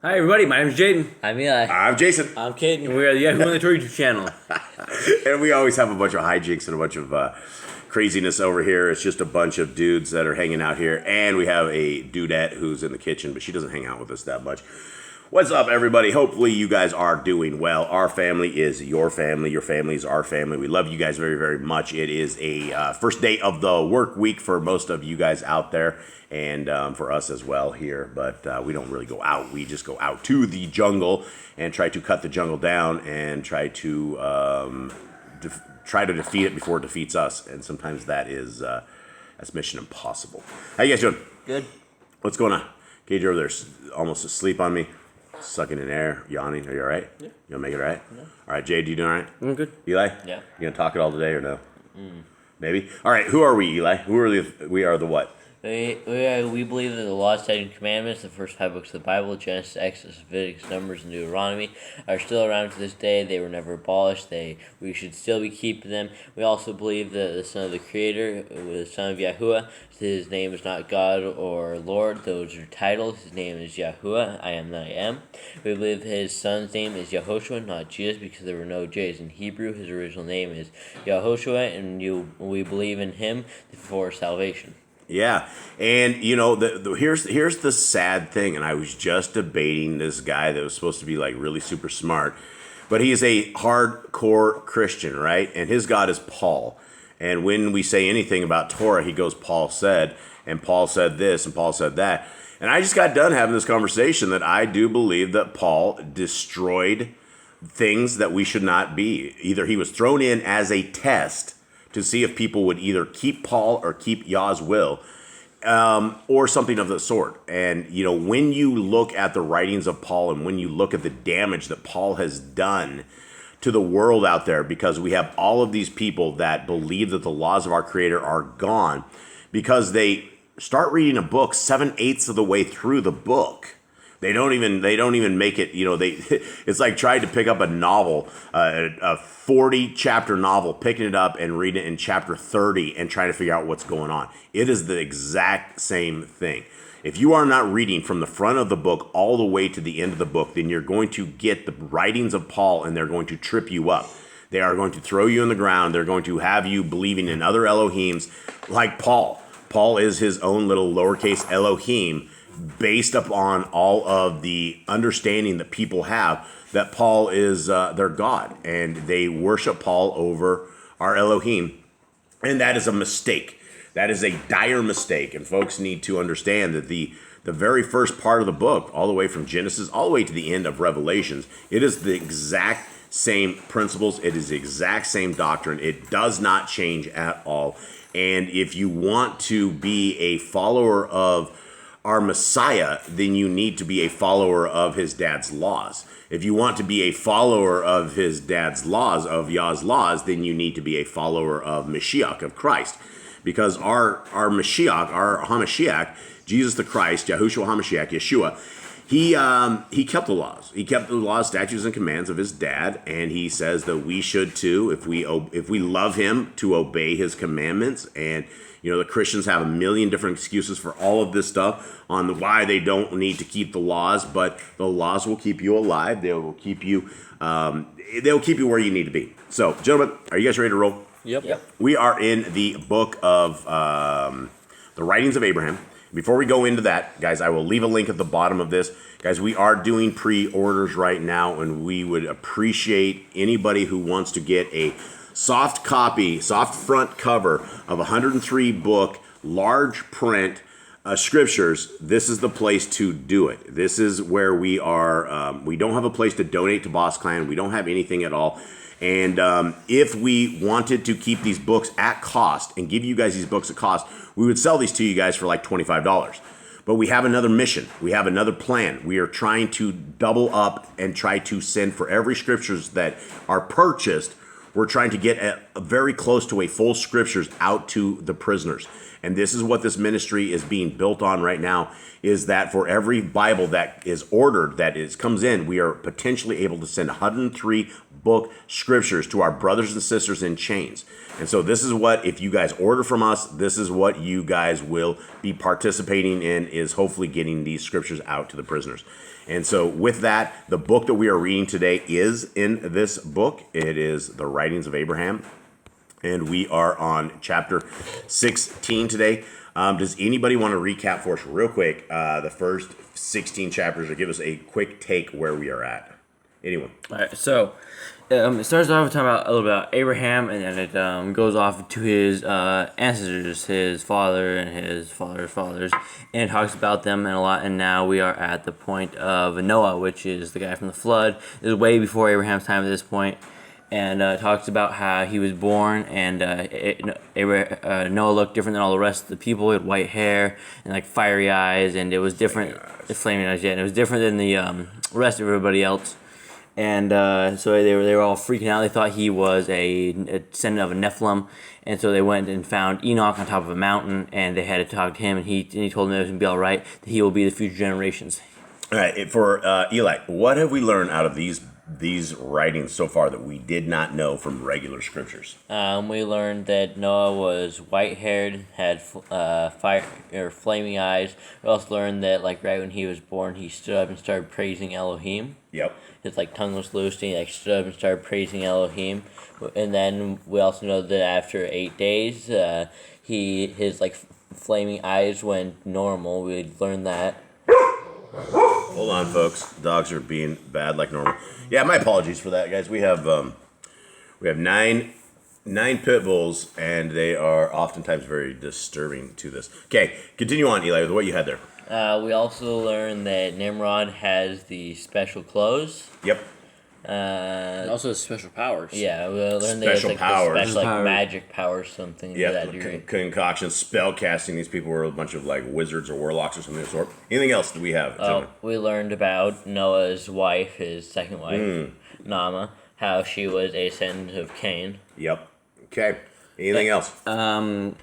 Hi everybody, my name is Jaden. I'm Eli. I'm Jason. I'm Caden. And we are the Yahoo and the Torah YouTube channel. And we always have a bunch of hijinks and a bunch of craziness over here. It's just a bunch of dudes that are hanging out here. And we have a dudette who's in the kitchen, but she doesn't hang out with us that much. What's up, everybody? Hopefully you guys are doing well. Our family is your family. Your family is our family. We love you guys very, very much. It is a first day of the work week for most of you guys out there. And for us as well here, but we don't really go out. We just go out to the jungle and try to cut the jungle down and try to defeat it before it defeats us. And sometimes that's mission impossible. How you guys doing? Good. What's going on? Gage over there's almost asleep on me, sucking in air, yawning. Are you all right? Yeah. You gonna make it all right? Yeah. All right, Jade, you doing all right? I'm good. Eli? Yeah. You gonna talk it all today or no? Maybe. All right. Who are we, Eli? We are the what? We believe that the law, statutes, and commandments, the first 5 books of the Bible, Genesis, Exodus, Leviticus, Numbers, and Deuteronomy, are still around to this day. They were never abolished. We should still be keeping them. We also believe that the Son of the Creator, the Son of Yahuwah, his name is not God or Lord. Those are titles. His name is Yahuwah, I am that I am. We believe his son's name is Yehoshua, not Jesus, because there were no J's. In Hebrew, his original name is Yehoshua, and we believe in him for salvation. Yeah, and you know, here's the sad thing, and I was just debating this guy that was supposed to be like really super smart, but he is a hardcore Christian, right? And his God is Paul. And when we say anything about Torah, he goes, Paul said, and Paul said this, and Paul said that. And I just got done having this conversation that I do believe that Paul destroyed things that we should not be. Either he was thrown in as a test to see if people would either keep Paul or keep Yah's will, or something of the sort. And, you know, when you look at the writings of Paul and when you look at the damage that Paul has done to the world out there, because we have all of these people that believe that the laws of our Creator are gone because they start reading a book 7/8 of the way through the book. They don't even make it, you know, it's like trying to pick up a novel, a 40-chapter novel, picking it up and reading it in chapter 30 and trying to figure out what's going on. It is the exact same thing. If you are not reading from the front of the book all the way to the end of the book, then you're going to get the writings of Paul and they're going to trip you up. They are going to throw you on the ground. They're going to have you believing in other Elohims like Paul. Paul is his own little lowercase Elohim, based upon all of the understanding that people have that Paul is their God, and they worship Paul over our Elohim, and that is a mistake. That is a dire mistake, and folks need to understand that the very first part of the book, all the way from Genesis, all the way to the end of Revelations, it is the exact same principles. It is the exact same doctrine. It does not change at all, and if you want to be a follower of our Messiah, then you need to be a follower of his dad's laws. If you want to be a follower of his dad's laws, of Yah's laws, then you need to be a follower of Mashiach, of Christ. Because our Mashiach, our HaMashiach, Jesus the Christ, Yahushua HaMashiach, Yeshua, he kept the laws. He kept the laws, statutes, and commands of his dad, and he says that we should too, if we love him, to obey his commandments. And you know, the Christians have a million different excuses for all of this stuff on why they don't need to keep the laws, but the laws will keep you alive. They will keep you. They'll keep you where you need to be. So, gentlemen, are you guys ready to roll? Yep. We are in the book of the writings of Abraham. Before we go into that, guys, I will leave a link at the bottom of this. Guys, we are doing pre-orders right now, and we would appreciate anybody who wants to get a soft copy, soft front cover of 103 book, large print scriptures. This is the place to do it. This is where we are. We don't have a place to donate to Boss Clan. We don't have anything at all. And if we wanted to keep these books at cost and give you guys these books at cost, we would sell these to you guys for like $25. But we have another mission. We have another plan. We are trying to double up and try to send for every scriptures that are purchased. We're trying to get a very close to a full scriptures out to the prisoners. And this is what this ministry is being built on right now, is that for every Bible that is ordered, comes in, we are potentially able to send 103 book, Scriptures, to our brothers and sisters in chains. And so this is what, if you guys order from us, this is what you guys will be participating in, is hopefully getting these Scriptures out to the prisoners. And so with that, the book that we are reading today is in this book. It is the writings of Abraham. And we are on chapter 16 today. Does anybody want to recap for us real quick the first 16 chapters, or give us a quick take where we are at? Anyone? All right, so it starts off talking about a little bit about Abraham, and then it goes off to his ancestors, his father and his father's fathers, and it talks about them and a lot. And now we are at the point of Noah, which is the guy from the flood. This is way before Abraham's time at this point. And talks about how he was born, and Noah looked different than all the rest of the people. He had white hair and like fiery eyes, and it was different. Flaming eyes, yeah, and it was different than the rest of everybody else. And so they were all freaking out. They thought he was a descendant of a Nephilim, and so they went and found Enoch on top of a mountain, and they had to talk to him, and he told them it was gonna be all right. That he will be the future generations. All right, for Eli, what have we learned out of these writings so far that we did not know from regular Scriptures? We learned that Noah was white-haired, had fire or flaming eyes. We also learned that, like, right when he was born, he stood up and started praising Elohim. Yep. His tongue was loosed, and he stood up and started praising Elohim. And then we also know that after 8 days, his flaming eyes went normal. We learned that. Hold on, folks. Dogs are being bad like normal. Yeah, my apologies for that, guys. We have nine pit bulls, and they are oftentimes very disturbing to this. Okay, continue on, Eli, with what you had there. We also learned that Nimrod has the special clothes. Yep. And also has special powers. Yeah, we learned Special that powers. the special magic powers, something. Yeah, to that degree. concoction, spell casting. These people were a bunch of wizards or warlocks or something of the sort. Anything else that we have, gentlemen? We learned about Noah's wife, his second wife, Nama, how she was a descendant of Cain. Yep. Okay. Anything else? I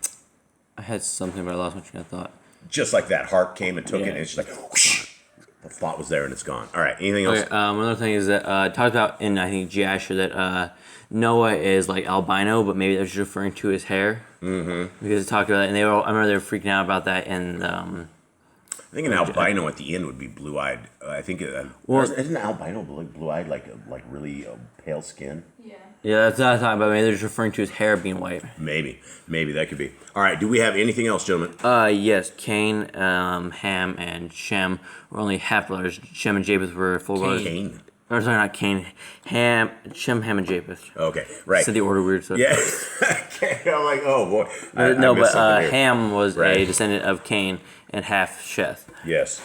had something, but I lost my train of thought. Just like that, Harp came and took it, and it's just like, whoosh, the thought was there and it's gone. All right. Anything else? Okay, another thing is that it talked about in, I think, Jasher, that Noah is albino, but maybe that's just referring to his hair. Mm-hmm. Because it talked about it, and I remember they were freaking out about that. And I think an albino at the end would be blue-eyed. I think isn't albino blue-eyed like really pale skin? yeah, that's what I thought. But maybe they're just referring to his hair being white. Maybe that could be. All right. Do we have anything else, gentlemen? Yes, Cain, Ham, and Shem were only half brothers. Shem and Japheth were full brothers. Cain. Or sorry, not Cain. Ham, Shem, Ham, and Japheth. Okay, right. Said the order weird. So. Yeah. I'm like, oh boy. But Ham was a descendant of Cain and half Sheth. Yes.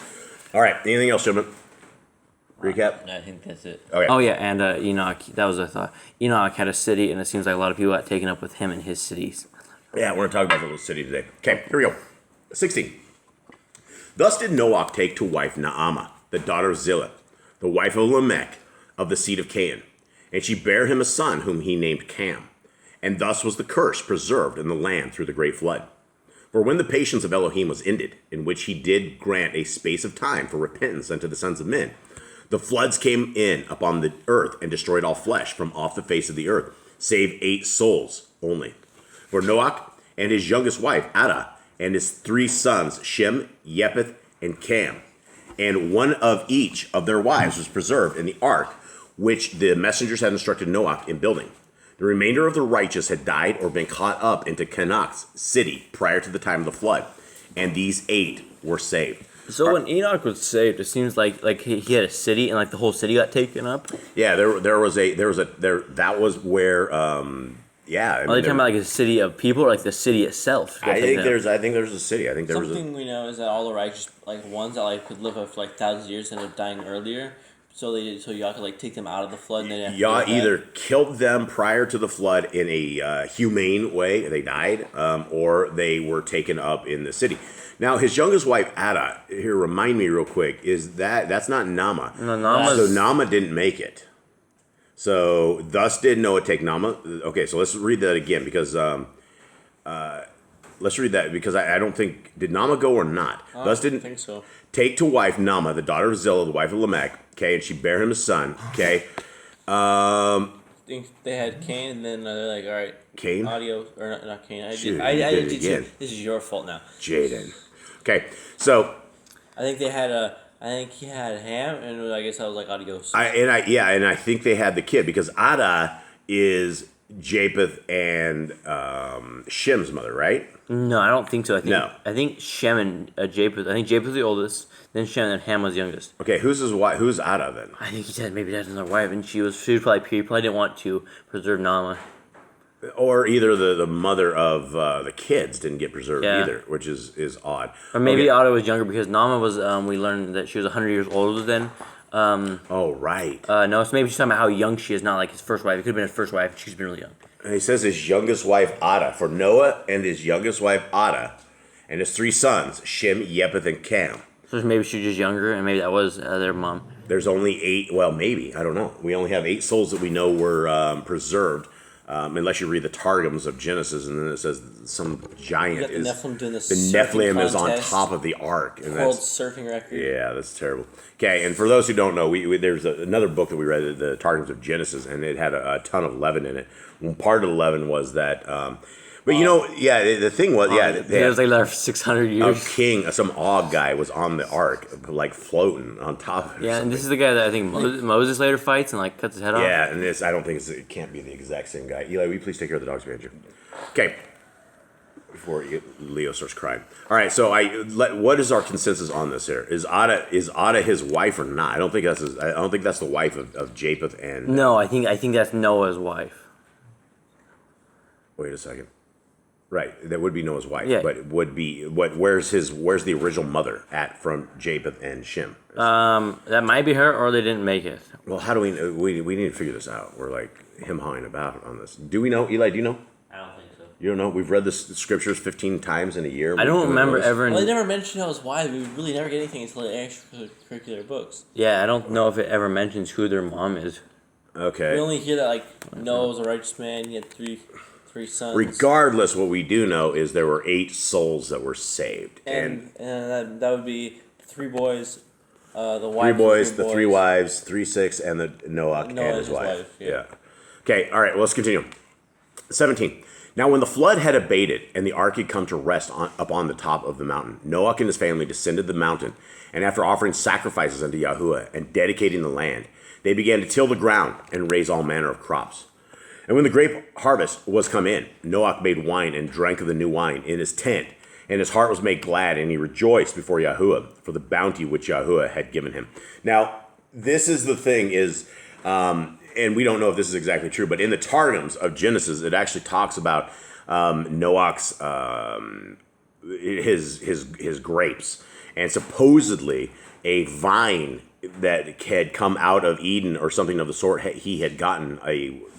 All right. Anything else, gentlemen? Recap? I think that's it. Okay. Oh yeah, and Enoch. That was a thought. Enoch had a city, and it seems like a lot of people got taken up with him and his cities. Yeah, we're going to talk about the little city today. Okay, here we go. 16. Thus did Noah take to wife Naamah, the daughter of Zillah, the wife of Lamech, of the seed of Cain. And she bare him a son, whom he named Cam. And thus was the curse preserved in the land through the great flood. For when the patience of Elohim was ended, in which he did grant a space of time for repentance unto the sons of men, the floods came in upon the earth and destroyed all flesh from off the face of the earth, save 8 souls only. For Noach and his youngest wife, Ada, and his 3 sons, Shem, Japheth, and Cam. And one of each of their wives was preserved in the ark, which the messengers had instructed Noach in building. The remainder of the righteous had died or been caught up into Canach's city prior to the time of the flood, and these 8 were saved. So when Enoch was saved, it seems like he had a city, and the whole city got taken up. Yeah, there was that was where yeah. Are they talking about a city of people, or the city itself? I think there's a city. I think there was something we know is that all the righteous ones that could live for thousands of years ended up dying earlier. So Yah could take them out of the flood. And Yah either killed them prior to the flood in a humane way, they died, or they were taken up in the city. Now his youngest wife Ada, here remind me real quick, that's not Nama. No, so Nama didn't make it. So thus did Noah take Nama. Okay, so let's read that again because let's read that because I don't think did Nama go or not. Thus didn't think so. Take to wife Nama, the daughter of Zillah, the wife of Lamech. Okay, and she bare him a son. Okay, think they had Cain, and then they're like, all right, Cain? audio or not Cain. Shoot, I you did it did again. too. This is your fault now. Jaden. Okay, so I think they had I think he had Ham, and I guess I was like adios. I think they had the kid because Ada is Japheth and Shem's mother, right? No, I don't think so. No. I think Shem and Japheth. I think Japheth was the oldest. Then Shem and Ham was the youngest. Okay, who's his wife? Who's Ada then? I think he said maybe that's another wife, and she was probably pure. He probably didn't want to preserve Nama. Or either the mother of the kids didn't get preserved Yeah. either, which is odd. Or maybe Okay. Otto was younger because Nama was. We learned that she was 100 years older than. Oh, right. No, so maybe she's talking about how young she is, not like his first wife. It could have been his first wife. She's been really young. And he says his youngest wife Ada, for Noah and his youngest wife Ada, and his 3 sons, Shem, Japheth, and Cam. So maybe she was just younger, and maybe that was their mom. There's only 8, well, maybe, I don't know. We only have 8 souls that we know were preserved, unless you read the Targums of Genesis, and then it says some giant You got the is... Nephilim doing this. The Nephilim is on contest, top of the ark. And world that's, surfing record. yeah, that's terrible. Okay, and for those who don't know, there's another book that we read, the Targums of Genesis, and it had a ton of leaven in it. And part of the leaven was that... but you know, yeah, the thing was, yeah, It was like there for 600 a years. king, some Og guy was on the ark, like floating on top of it. or Yeah, and something. this is the guy that I think Moses later fights and like cuts his head off. Yeah, and this, I don't think it can't be the exact same guy. Eli, will you please take care of the dogs behind you? Okay. Before Leo starts crying. All right, so what is our consensus on this here? Is Ada his wife or not? I don't think that's the wife of Japheth and. No, I think that's Noah's wife. Wait a second. Right, that would be Noah's wife, Yeah. but it would be where's the original mother at from Japheth and Shem? That might be her, or they didn't make it. Well, how do we need to figure this out? We're like him-hawing about on this. Do we know, Eli? Do you know? I don't think so. You don't know? We've read the scriptures 15 times in a year. I don't remember ever. ever. Well, they never mentioned how his wife. We really never get anything until the extracurricular books. Yeah, I don't know if it ever mentions who their mom is. Okay. We only hear that like Noah was a righteous man. He had three sons. Regardless, what we do know is there were 8 souls that were saved, and that would be 3 boys, the 3 wife. boys, the 3 wives, 3 6, and the Noah and his wife. Yeah. Okay. All right. Well, let's continue. 17. Now, when the flood had abated and the ark had come to rest up on the top of the mountain, Noah and his family descended the mountain, and after offering sacrifices unto Yahuwah and dedicating the land, they began to till the ground and raise all manner of crops. And when the grape harvest was come in, Noah made wine and drank of the new wine in his tent, and his heart was made glad, and he rejoiced before Yahuwah for the bounty which Yahuwah had given him. Now, this is the thing is, and we don't know if this is exactly true, but in the Targums of Genesis, it actually talks about Noah's his grapes, and supposedly a vine that had come out of Eden or something of the sort. He had gotten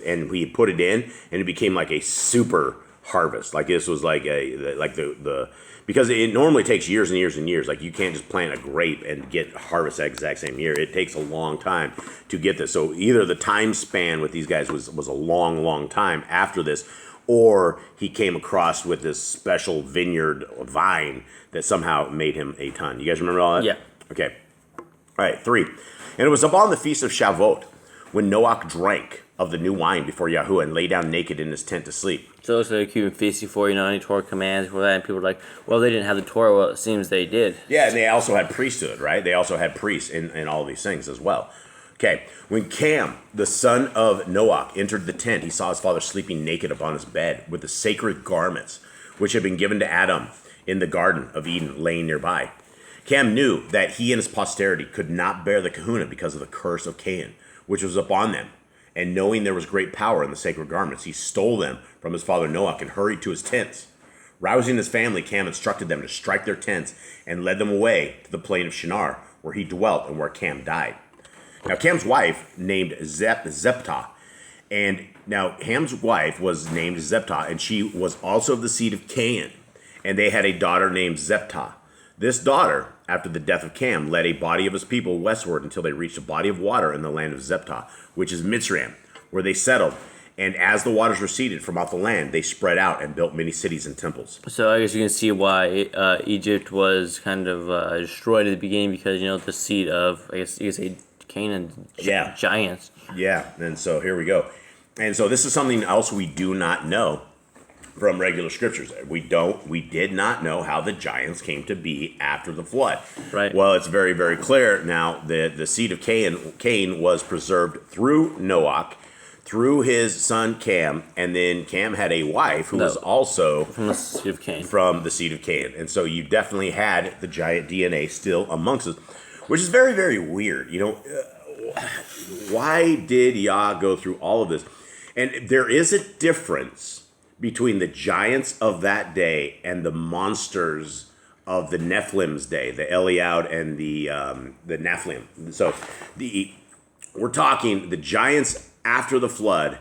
and he put it in, and it became like a super harvest. Like this was like the because it normally takes years and years and years. Like you can't just plant a grape and get harvest that exact same year. It takes a long time to get this. So either the time span with these guys was a long time after this, or he came across with this special vineyard vine that somehow made him a ton. You guys remember all that? Yeah. Okay. All right, 3. And it was upon the feast of Shavuot when Noah drank of the new wine before Yahuwah and lay down naked in his tent to sleep. So it looks like keeping feast before, any Torah commands for that, and people are like, well, they didn't have the Torah. Well, it seems they did. Yeah, and they also had priesthood, right? They also had priests in all these things as well. Okay, when Cam, the son of Noah, entered the tent, he saw his father sleeping naked upon his bed with the sacred garments which had been given to Adam in the Garden of Eden laying nearby. Cam knew that he and his posterity could not bear the kahuna because of the curse of Cain, which was upon them. And knowing there was great power in the sacred garments, he stole them from his father Noah and hurried to his tents. Rousing his family, Cam instructed them to strike their tents and led them away to the plain of Shinar, where he dwelt and where Cam died. Now Cam's wife named Zeptah, and now Ham's wife was named Zeptah, and she was also of the seed of Cain, and they had a daughter named Zeptah. This daughter, after the death of Cam, led a body of his people westward until they reached a body of water in the land of Zeptah, which is Mitzrayim, where they settled. And as the waters receded from off the land, they spread out and built many cities and temples. So I guess you can see why Egypt was kind of destroyed at the beginning because, the seed of, I guess you could say, Canaan Yeah. giants. Yeah, and so here we go. And so this is something else we do not know from regular scriptures. We did not know how the giants came to be after the flood. Right. Well, it's very, very clear now that the seed of Cain was preserved through Noach, through his son Cam, and then Cam had a wife who was also from the seed of Cain. From the seed of Cain. And so you definitely had the giant DNA still amongst us, which is very, very weird. Why did Yah go through all of this? And there is a difference between the giants of that day and the monsters of the Nephilim's day, the Eliud and the Nephilim. So we're talking the giants after the flood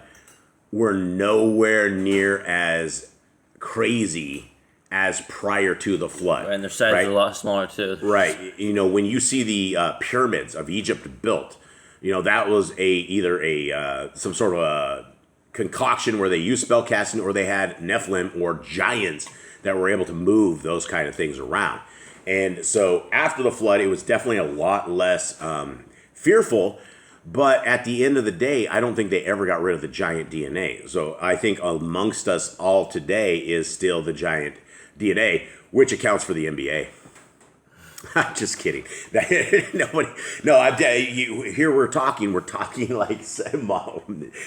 were nowhere near as crazy as prior to the flood. Right, and their size is a lot smaller too. Right. When you see the pyramids of Egypt built, that was either some sort of a concoction where they used spellcasting, or they had Nephilim or giants that were able to move those kind of things around. And so after the flood, it was definitely a lot less fearful. But at the end of the day, I don't think they ever got rid of the giant DNA. So I think amongst us all today is still the giant DNA, which accounts for the NBA. I'm just kidding. Nobody. No, here we're talking like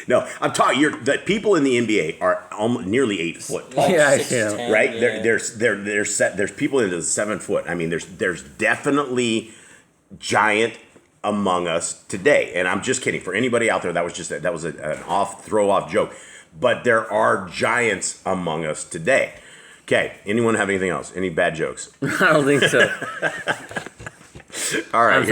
no. I'm talking. The people in the NBA are nearly 8 foot tall. Yeah, I know. Right? Yeah. They're set. There's people into 7 foot. I mean, there's definitely giant among us today, and I'm just kidding. For anybody out there, that was an off joke. But there are giants among us today. Okay, anyone have anything else? Any bad jokes? I don't think so. All right.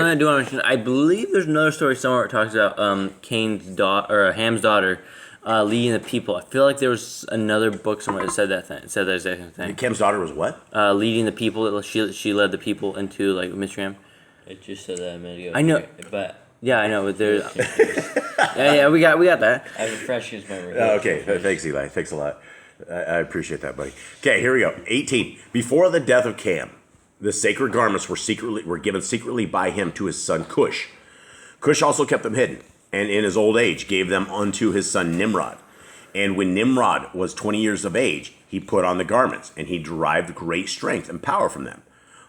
I believe there's another story somewhere where it talks about Cain's daughter, or Ham's daughter, leading the people. I feel like there was another book somewhere that said that thing. It said that exact thing. Cam's daughter was what? Leading the people. She led the people into like Mizraim. It just said that a minute ago. I know, but yeah, I know, but there's yeah, we got that. I refreshed his memory. Okay, thanks, Eli. Thanks a lot. I appreciate that, buddy. Okay, here we go. 18. Before the death of Cam, the sacred garments were given secretly by him to his son Cush. Cush also kept them hidden, and in his old age gave them unto his son Nimrod. And when Nimrod was 20 years of age, he put on the garments, and he derived great strength and power from them.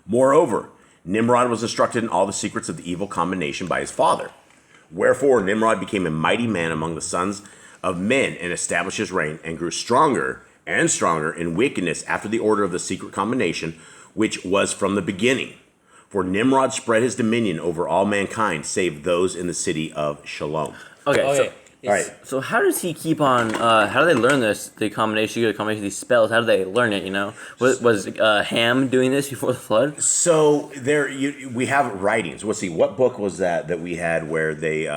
Moreover, Nimrod was instructed in all the secrets of the evil combination by his father. Wherefore Nimrod became a mighty man among the sons of men, and established his reign, and grew stronger and stronger in wickedness after the order of the secret combination, which was from the beginning. For Nimrod spread his dominion over all mankind, save those in the city of Shalom. Okay. All right. So how does he keep on? How do they learn this? The combination of these spells. How do they learn it? Was Ham doing this before the flood? So we have writings. Let's see, what book was that we had where they?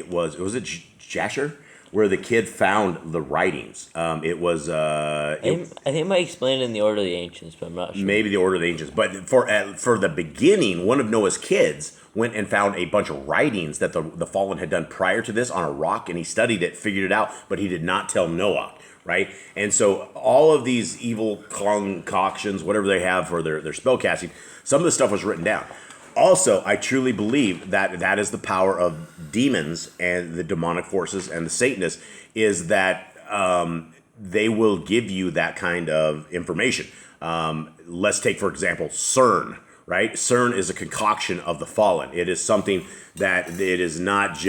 Was it Jasher? Where the kid found the writings. It was. I think it might explain it in the Order of the Ancients, but I'm not sure. Maybe the Order of the Ancients. But for the beginning, one of Noah's kids went and found a bunch of writings that the fallen had done prior to this on a rock, and he studied it, figured it out, but he did not tell Noah, right? And so all of these evil concoctions, whatever they have for their spell casting, some of the stuff was written down. Also, I truly believe that is the power of demons and the demonic forces and the Satanists, is that they will give you that kind of information. Let's take, for example, CERN, right? CERN is a concoction of the fallen. It is something that it is not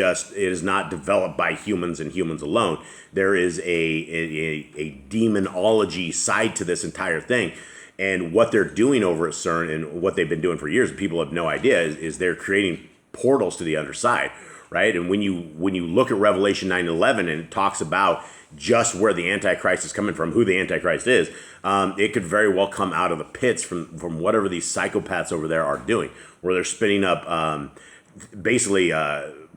developed by humans and humans alone. There is a demonology side to this entire thing. And what they're doing over at CERN, and what they've been doing for years, people have no idea, is they're creating portals to the other side, right? And when you look at Revelation 9:11, and it talks about just where the Antichrist is coming from, who the Antichrist is, it could very well come out of the pits from whatever these psychopaths over there are doing, where they're spinning up basically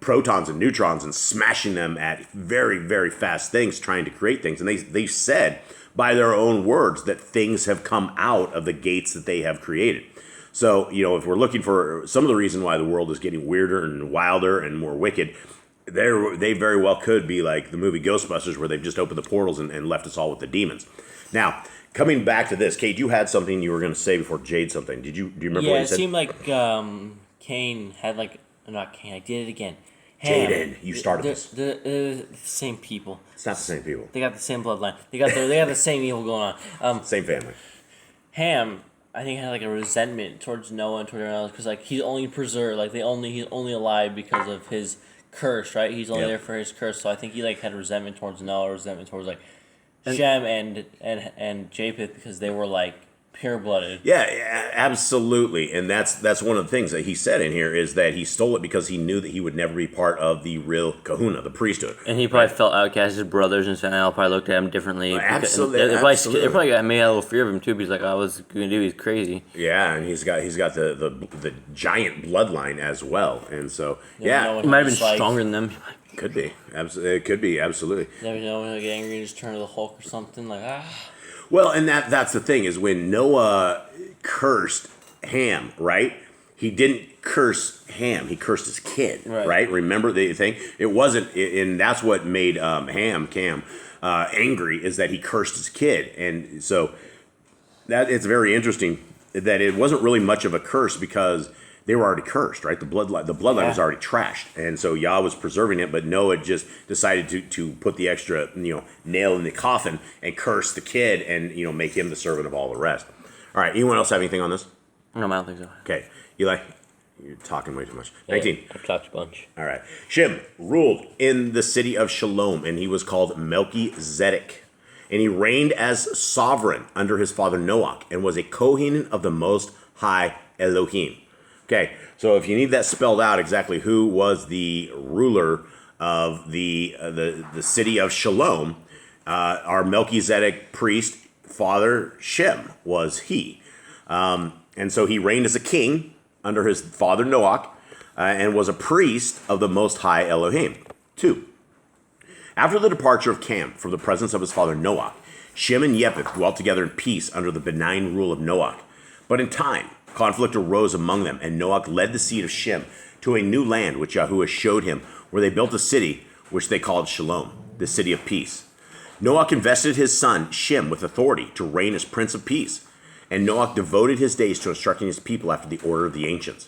protons and neutrons and smashing them at very, very fast things, trying to create things. And they've said, by their own words, that things have come out of the gates that they have created. So, if we're looking for some of the reason why the world is getting weirder and wilder and more wicked, they very well could be like the movie Ghostbusters, where they've just opened the portals and left us all with the demons. Now, coming back to this, Kate, you had something you were going to say before Jade something. Do you remember what you said? Yeah, it seemed like Cain had not Cain, I did it again. Jaden, you started this. They're the same people. It's not the same people. They got the same bloodline. They got the same evil going on. Same family. Ham, I think, had like a resentment towards Noah and towards everyone else because like he's only preserved, like he's only alive because of his curse, right? He's only there for his curse. So I think he like had resentment towards Noah, resentment towards like Shem and Japheth because they were like pure blooded. Yeah, absolutely. And that's one of the things that he said in here is that he stole it because he knew that he would never be part of the real kahuna, the priesthood. And he probably felt outcast. His brothers and Samuel probably looked at him differently. Absolutely. They probably got made a little fear of him too because like, oh, what's he gonna do? He's crazy. Yeah, and he's got the giant bloodline as well. And so he might have been stronger than them. Could be. It could be, absolutely. Never know when he'll get angry and just turn to the Hulk or something like Well, and that's the thing is when Noah cursed Ham, right? He didn't curse Ham; he cursed his kid, right? Remember the thing? It wasn't, and that's what made Cam, angry is that he cursed his kid, and so that it's very interesting that it wasn't really much of a curse because they were already cursed, right? The bloodline was already trashed, and so Yah was preserving it, but Noah just decided to put the extra nail in the coffin and curse the kid and make him the servant of all the rest. All right, anyone else have anything on this? No, I don't think so. Okay, Eli, you're talking way too much. 19. I've talked a bunch. All right, Shem ruled in the city of Shalom, and he was called Melchizedek, and he reigned as sovereign under his father Noah, and was a Kohen of the Most High Elohim. Okay, so if you need that spelled out exactly who was the ruler of the city of Shalom, our Melchizedek priest father Shem was he. And so he reigned as a king under his father Noah and was a priest of the Most High Elohim. 2. After the departure of Cam from the presence of his father Noah, Shem and Japheth dwelt together in peace under the benign rule of Noah. But in time, conflict arose among them, and Noah led the seed of Shem to a new land which YHWH showed him, where they built a city which they called Shalom, the city of peace. Noah invested his son Shem with authority to reign as Prince of Peace, and Noah devoted his days to instructing his people after the order of the ancients.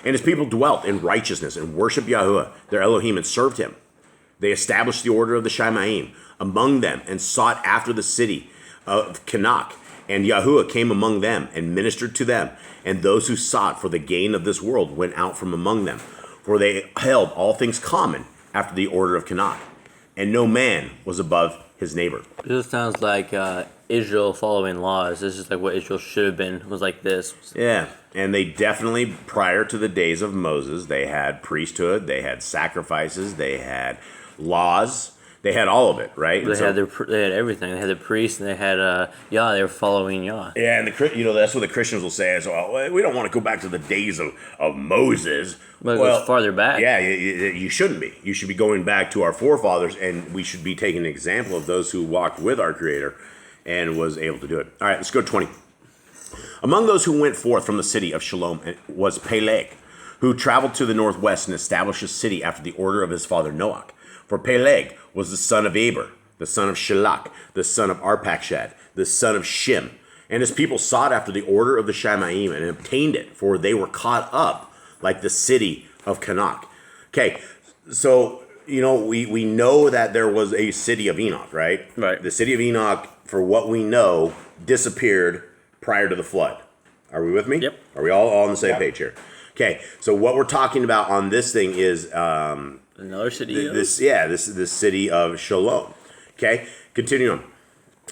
And his people dwelt in righteousness and worshiped YHWH, their Elohim, and served him. They established the order of the Shemaim among them and sought after the city of Kenak. And YHWH came among them and ministered to them. And those who sought for the gain of this world went out from among them. For they held all things common after the order of Kenak. And no man was above his neighbor. This sounds like Israel following laws. This is like what Israel should have been, was like this. Yeah, and they definitely, prior to the days of Moses, they had priesthood, they had sacrifices, they had laws, they had all of it, right? They had everything. They had the priests, and they had Yah. They were following Yah. Yeah, and that's what the Christians will say is, well, we don't want to go back to the days of Moses. But it goes farther back. Yeah, you shouldn't be. You should be going back to our forefathers, and we should be taking an example of those who walked with our Creator and was able to do it. All right, let's go to 20. Among those who went forth from the city of Shalom was Peleg, who traveled to the northwest and established a city after the order of his father Noah. For Peleg was the son of Eber, the son of Shelach, the son of Arpachshad, the son of Shem. And his people sought after the order of the Shemaim and obtained it, for they were caught up like the city of Kenak. Okay, so, we know that there was a city of Enoch, right? Right. The city of Enoch, for what we know, disappeared prior to the flood. Are we with me? Yep. Are we all on the same page here? Okay, so what we're talking about on this thing is another city. This city of Shalom. Okay, continue on.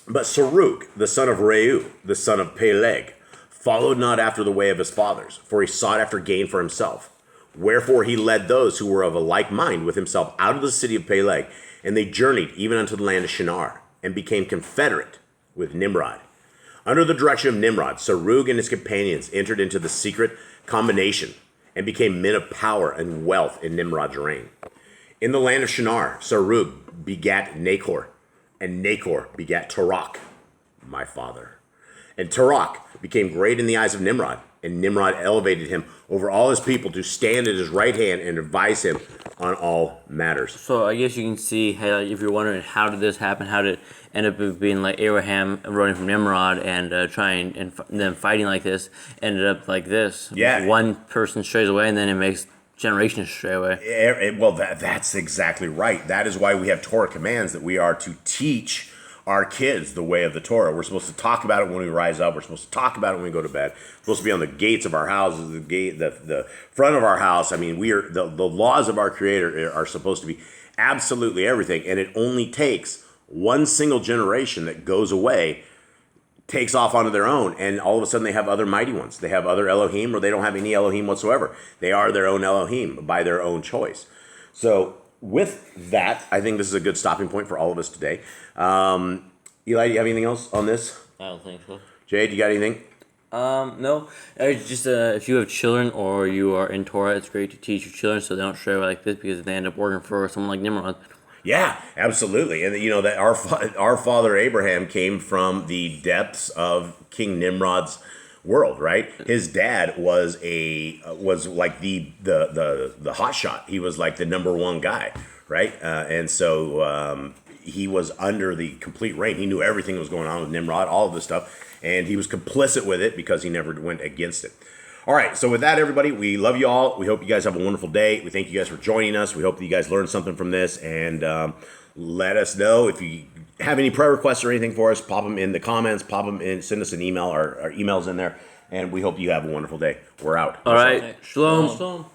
But Saruk, the son of Reu, the son of Peleg, followed not after the way of his fathers, for he sought after gain for himself. Wherefore he led those who were of a like mind with himself out of the city of Peleg, and they journeyed even unto the land of Shinar, and became confederate with Nimrod. Under the direction of Nimrod, Sarug and his companions entered into the secret combination and became men of power and wealth in Nimrod's reign. In the land of Shinar, Sarug begat Nachor, and Nachor begat Tarak, my father. And Tarak became great in the eyes of Nimrod, and Nimrod elevated him over all his people to stand at his right hand and advise him on all matters. So I guess you can see, hey, if you're wondering how did this happen, how did it end up being like Abraham running from Nimrod and them fighting like this, ended up like this. Yeah. One person strays away and then it makes generations stray away. Well, that's exactly right. That is why we have Torah commands, that we are to teach our kids the way of the Torah. We're supposed to talk about it when we rise up. We're supposed to talk about it when we go to bed. We're supposed to be on the gates of our houses, the front of our house. I mean, we are the laws of our Creator are supposed to be absolutely everything, and it only takes one single generation that goes away, takes off onto their own, and all of a sudden they have other mighty ones. They have other Elohim, or they don't have any Elohim whatsoever. They are their own Elohim by their own choice. So with that, I think this is a good stopping point for all of us today. Eli, do you have anything else on this? I don't think so. Jay, do you got anything? No. Just if you have children or you are in Torah, it's great to teach your children so they don't stray away like this, because they end up working for someone like Nimrod. Yeah, absolutely. And you know that our father Abraham came from the depths of King Nimrod's world, right? His dad was like the hot shot. He was like the number one guy, right? And so he was under the complete reign. He knew everything that was going on with Nimrod, all of this stuff, and he was complicit with it because he never went against it. All right, so with that, everybody, we love you all. We hope you guys have a wonderful day. We thank you guys for joining us. We hope that you guys learned something from this, and let us know if you have any prayer requests or anything for us. Pop them in the comments, pop them in, send us an email. Our email's in there, and we hope you have a wonderful day. We're out. All right. Shalom. Shalom.